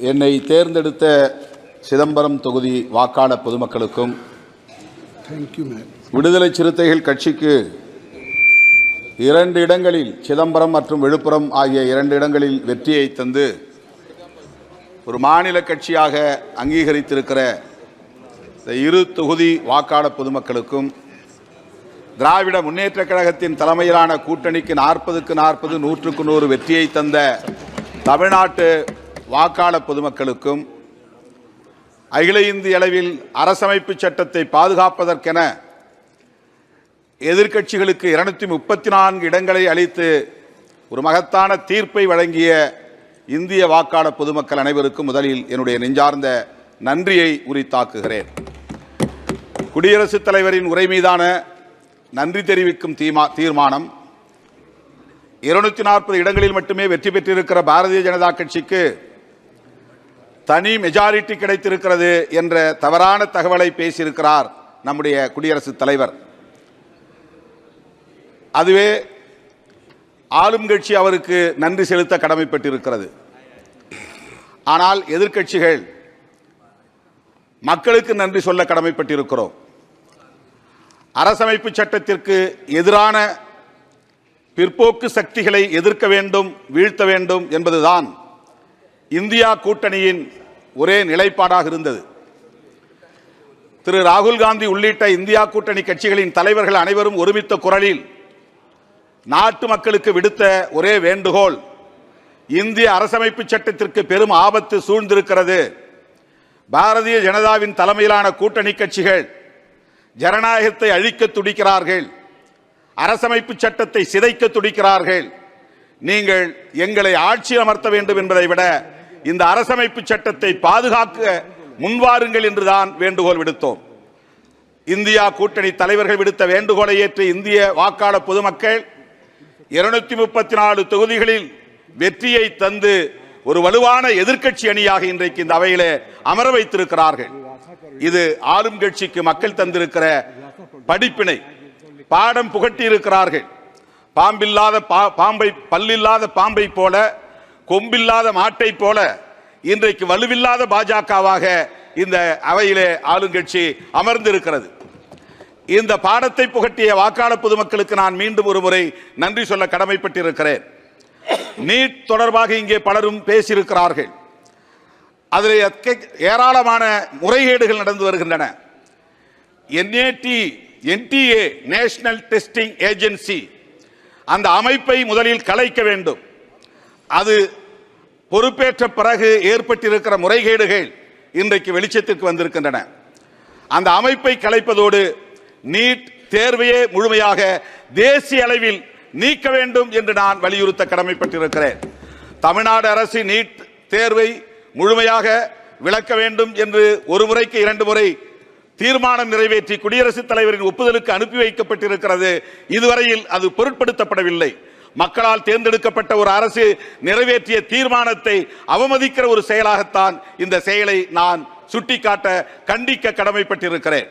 என்னை தேர்ந்தெடுத்த சிதம்பரம் தொகுதி வாக்காளர் பொதுமக்களுக்கும் விடுதலை சிறுத்தைகள் கட்சிக்கு 2 இடங்களில் சிதம்பரம் மற்றும் விழுப்புரம் ஆகிய 2 இடங்களில் வெற்றியை தந்து ஒரு மாநில கட்சியாக அங்கீகரித்திருக்கிற இந்த 2 தொகுதி வாக்காளர் பொதுமக்களுக்கும் திராவிட முன்னேற்றக் கழகத்தின் தலைமையிலான கூட்டணிக்கு 40க்கு 40 100க்கு 100 வெற்றியை தந்த தமிழ்நாட்டு வாக்காளர் பொதுமக்களுக்கும் அகில இந்திய அளவில் அரசமைப்பு சட்டத்தை பாதுகாப்பதற்கென எதிர்க்கட்சிகளுக்கு 234 இடங்களை அளித்து ஒரு மகத்தான தீர்ப்பை வழங்கிய இந்திய வாக்காளர் பொதுமக்கள் அனைவருக்கும் முதலில் என்னுடைய நெஞ்சார்ந்த நன்றியை உரித்தாக்குகிறேன். குடியரசுத் தலைவரின் உரை மீதான நன்றி தெரிவிக்கும் தீர்மானம் 240 இடங்களில் மட்டுமே வெற்றி பெற்றிருக்கிற பாரதிய ஜனதா கட்சிக்கு தனி மெஜாரிட்டி கிடைத்திருக்கிறது என்ற தவறான தகவலை பேசியிருக்கிறார் நம்முடைய குடியரசுத் தலைவர். அதுவே ஆளும் கட்சி அவருக்கு நன்றி செலுத்த கடமைப்பட்டிருக்கிறது. ஆனால் எதிர்க்கட்சிகள் மக்களுக்கு நன்றி சொல்ல கடமைப்பட்டிருக்கிறோம். அரசமைப்பு சட்டத்திற்கு எதிரான பிற்போக்கு சக்திகளை எதிர்க்க வேண்டும், வீழ்த்த வேண்டும் என்பதுதான் இந்தியா கூட்டணியின் ஒரே நிலைப்பாடாக இருந்தது. திரு ராகுல் காந்தி உள்ளிட்ட இந்தியா கூட்டணி கட்சிகளின் தலைவர்கள் அனைவரும் ஒருமித்த குரலில் நாட்டு மக்களுக்கு விடுத்த ஒரே வேண்டுகோள், இந்திய அரசமைப்பு சட்டத்திற்கு பெரும் ஆபத்து சூழ்ந்திருக்கிறது. பாரதிய ஜனதாவின் தலைமையிலான கூட்டணி கட்சிகள் ஜனநாயகத்தை அழிக்க துடிக்கிறார்கள், அரசமைப்பு சட்டத்தை சிதைக்க துடிக்கிறார்கள். நீங்கள் எங்களை ஆட்சி அமர்த்த வேண்டும் என்பதை விட இந்த அரசமைப்பு சட்டத்தை பாதுகாக்க முன்வாருங்கள் என்றுதான் வேண்டுகோள் விடுத்தோம். இந்தியா கூட்டணி தலைவர்கள் விடுத்த வேண்டுகோளை ஏற்று இந்திய வாக்காளர் பொதுமக்கள் 234 தொகுதிகளில் வெற்றியை தந்து ஒரு வலுவான எதிர்க்கட்சி அணியாக இன்றைக்கு இந்த அவையிலே அமர வைத்திருக்கிறார்கள். இது ஆளும் கட்சிக்கு மக்கள் தந்திருக்கிற படிப்பினை, பாடம் புகட்டி இருக்கிறார்கள். பாம்பில்லாத பாம்பை, பல்லில்லாத பாம்பை போல, கொம்பில்லாத மாட்டை போல இன்றைக்கு வலுவில்லாத பாஜகவாக இந்த அவையிலே ஆளுங்கட்சி அமர்ந்திருக்கிறது. இந்த பாடத்தை புகட்டிய வாக்காளர் பொதுமக்களுக்கு நான் மீண்டும் ஒரு முறை நன்றி சொல்ல கடமைப்பட்டிருக்கிறேன். நீட் தொடர்பாக இங்கே பலரும் பேசியிருக்கிறார்கள். அதில் ஏராளமான முறைகேடுகள் நடந்து வருகின்றன. NTA நேஷனல் டெஸ்டிங் ஏஜென்சி அந்த அமைப்பை முதலில் கலைக்க வேண்டும். அது பொறுப்பேற்ற பிறகு ஏற்பட்டிருக்கிற முறைகேடுகள் இன்றைக்கு வெளிச்சத்திற்கு வந்திருக்கின்றன. அந்த அமைப்பை கலைப்பதோடு நீட் தேர்வையே முழுமையாக தேசிய அளவில் நீக்க வேண்டும் என்று நான் வலியுறுத்த கடமைப்பட்டிருக்கிறேன். தமிழ்நாடு அரசு நீட் தேர்வை முழுமையாக விலக்க வேண்டும் என்று ஒரு முறைக்கு 2 முறை தீர்மானம் நிறைவேற்றி குடியரசுத் தலைவரின் ஒப்புதலுக்கு அனுப்பி வைக்கப்பட்டிருக்கிறது. இதுவரையில் அது பொருட்படுத்தப்படவில்லை. மக்களால் தேர்ந்தெடுக்கப்பட்ட ஒரு அரசு நிறைவேற்றிய தீர்மானத்தை அவமதிக்கிற ஒரு செயலாகத்தான் இந்த செயலை நான் சுட்டிக்காட்ட, கண்டிக்க கடமைப்பட்டிருக்கிறேன்.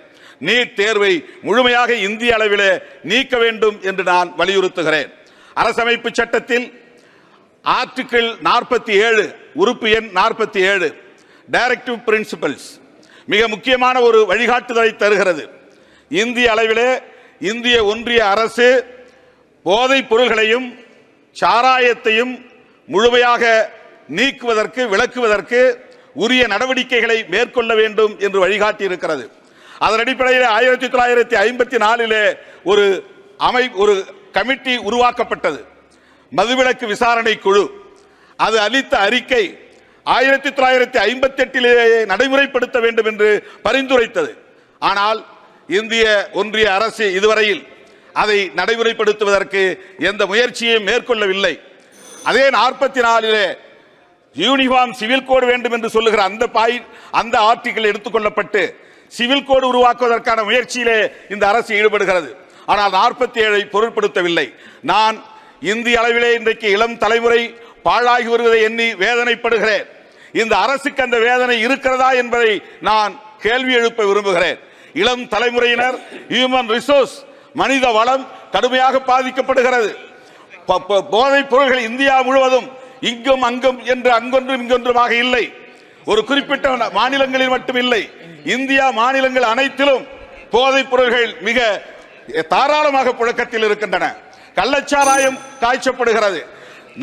நீட் தேர்வை முழுமையாக இந்திய அளவில் நீக்க வேண்டும் என்று நான் வலியுறுத்துகிறேன். அரசமைப்பு சட்டத்தில் ஆர்டிகிள் 47 உறுப்பு எண் 47 டைரக்டிவ் பிரின்சிபல்ஸ் மிக முக்கியமான ஒரு வழிகாட்டுதலை தருகிறது. இந்திய அளவிலே இந்திய ஒன்றிய அரசு போதைப் பொருள்களையும் சாராயத்தையும் முழுமையாக நீக்குவதற்கு, விலக்குவதற்கு உரிய நடவடிக்கைகளை மேற்கொள்ள வேண்டும் என்று வழிகாட்டி இருக்கிறது. அதன் அடிப்படையில் 1954 ஒரு கமிட்டி உருவாக்கப்பட்டது, மதுவிலக்கு விசாரணை குழு. அது அளித்த அறிக்கை 1958 நடைமுறைப்படுத்த வேண்டும் என்று பரிந்துரைத்தது. ஆனால் இந்திய ஒன்றிய அரசு இதுவரையில் அதை நடைமுறைப்படுத்துவதற்கு எந்த முயற்சியையும் மேற்கொள்ளவில்லை. அதே 44 யூனிஃபார்ம் சிவில் கோடு வேண்டும் என்று சொல்லுகிற அந்த ஆர்டிகிள் எடுத்துக்கொள்ளப்பட்டு சிவில் கோடு உருவாக்குவதற்கான முயற்சியிலே இந்த அரசு ஈடுபடுகிறது. ஆனால் 47 பொருட்படுத்தவில்லை. நான் இந்திய அளவிலே இன்றைக்கு இளம் தலைமுறை பாழாகி வருவதை எண்ணி வேதனைப்படுகிறேன். இந்த அரசுக்கு அந்த வேதனை இருக்கிறதா என்பதை நான் கேள்வி எழுப்ப விரும்புகிறேன். இளம் தலைமுறையினர், ஹியூமன் ரிசோர்ஸ், மனித வளம் கடுமையாக பாதிக்கப்படுகிறது. போதைப் பொருள்கள் இந்தியா முழுவதும் இங்கும் அங்கும் என்று அங்கொன்றும் இங்கொன்றுமாக இல்லை. ஒரு குறிப்பிட்ட மாநிலங்களில் மட்டுமில்லை, இந்தியா மாநிலங்கள் அனைத்திலும் போதைப் பொருள்கள் மிக தாராளமாக புழக்கத்தில் இருக்கின்றன. கள்ளச்சாராயம் காய்ச்சப்படுகிறது.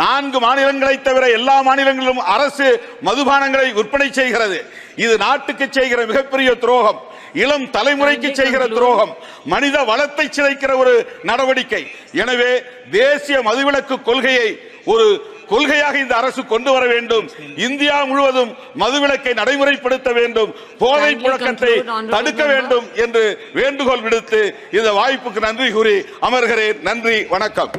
4 மாநிலங்களை தவிர எல்லா மாநிலங்களிலும் அரசு மதுபானங்களை விற்பனை செய்கிறது. இது நாட்டுக்கு செய்கிற மிகப்பெரிய துரோகம், இளம் தலைமுறைக்கு செய்கிற துரோகம், மனித வளத்தை சிதைக்கிற ஒரு நடவடிக்கை. எனவே தேசிய மதுவிலக்கு கொள்கையை ஒரு கொள்கையாக இந்த அரசு கொண்டு வர வேண்டும். இந்தியா முழுவதும் மதுவிலக்கை நடைமுறைப்படுத்த வேண்டும், போதை புழக்கத்தை தடுக்க வேண்டும் என்று வேண்டுகோள் விடுத்து இந்த வாய்ப்புக்கு நன்றி கூறி அமர்கிறேன். நன்றி, வணக்கம்.